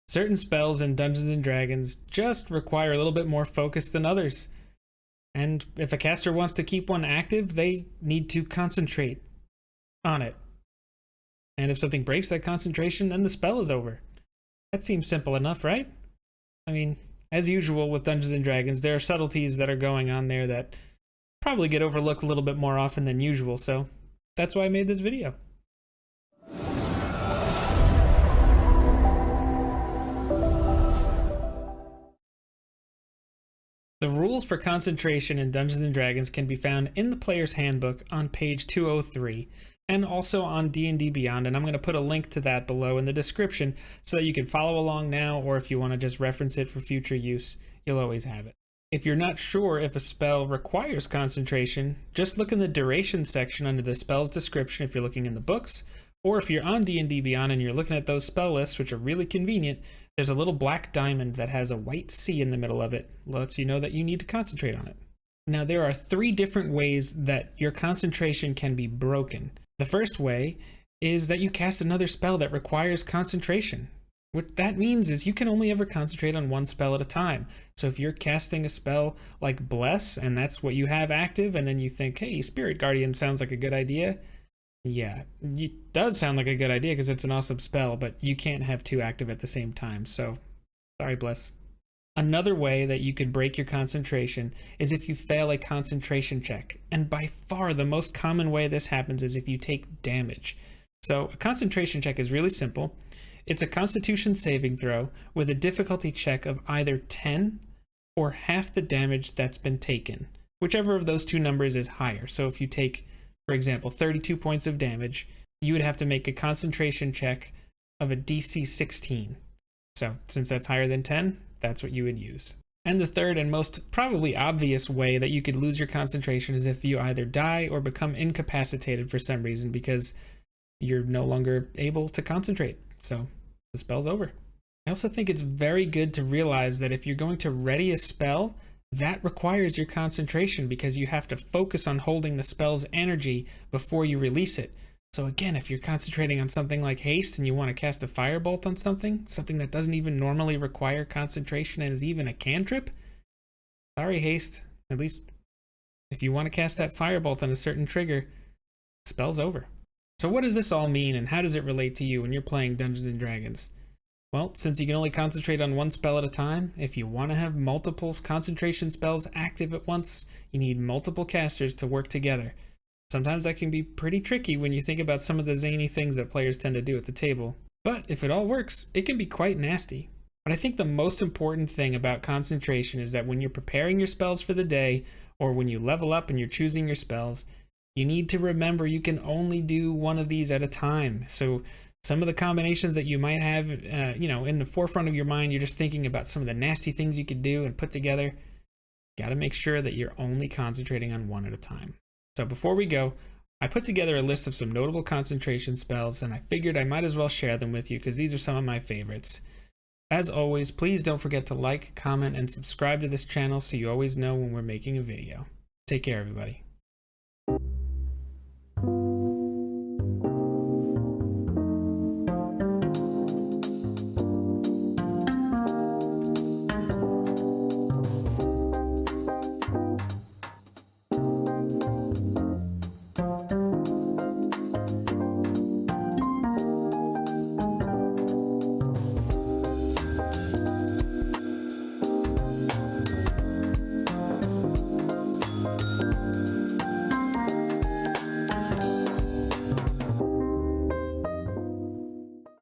Certain spells in Dungeons and Dragons just require a little bit more focus than others. And if a caster wants to keep one active, they need to concentrate on it. And if something breaks that concentration, then the spell is over. That seems simple enough, right? I mean, as usual with Dungeons and Dragons, there are subtleties that are going on there that probably get overlooked a little bit more often than usual, so that's why I made this video. The rules for concentration in Dungeons & Dragons can be found in the Player's Handbook on page 203, and also on D&D Beyond, and I'm going to put a link to that below in the description so that you can follow along now, or if you want to just reference it for future use, you'll always have it. If you're not sure if a spell requires concentration, just look in the duration section under the spell's description if you're looking in the books, or if you're on D&D Beyond and you're looking at those spell lists, which are really convenient, there's a little black diamond that has a white C in the middle of it. Lets you know that you need to concentrate on it. Now, there are 3 different ways that your concentration can be broken. The first way is that you cast another spell that requires concentration. What that means is you can only ever concentrate on one spell at a time. So if you're casting a spell like Bless, and that's what you have active, and then you think, hey, Spirit Guardian sounds like a good idea. Yeah, it does sound like a good idea because it's an awesome spell, but you can't have 2 active at the same time, so sorry, Bless. Another way that you could break your concentration is if you fail a concentration check, and by far the most common way this happens is if you take damage. So a concentration check is really simple. It's a Constitution saving throw with a difficulty check of either 10 or half the damage that's been taken, whichever of those 2 numbers is higher. So if you take, for example, 32 points of damage, you would have to make a concentration check of a DC 16. So since that's higher than 10, that's what you would use. And the third and most probably obvious way that you could lose your concentration is if you either die or become incapacitated for some reason because you're no longer able to concentrate. So the spell's over. I also think it's very good to realize that if you're going to ready a spell, that requires your concentration because you have to focus on holding the spell's energy before you release it. So again, if you're concentrating on something like haste and you want to cast a firebolt on something that doesn't even normally require concentration and is even a cantrip, sorry haste, at least if you want to cast that firebolt on a certain trigger, spell's over. So what does this all mean and how does it relate to you when you're playing Dungeons and Dragons? Well, since you can only concentrate on one spell at a time, if you want to have multiple concentration spells active at once, you need multiple casters to work together. Sometimes that can be pretty tricky when you think about some of the zany things that players tend to do at the table. But if it all works, it can be quite nasty. But I think the most important thing about concentration is that when you're preparing your spells for the day, or when you level up and you're choosing your spells, you need to remember you can only do one of these at a time. So some of the combinations that you might have, in the forefront of your mind, you're just thinking about some of the nasty things you could do and put together. Got to make sure that you're only concentrating on one at a time. So before we go, I put together a list of some notable concentration spells, and I figured I might as well share them with you because these are some of my favorites. As always, please don't forget to like, comment, and subscribe to this channel so you always know when we're making a video. Take care, everybody.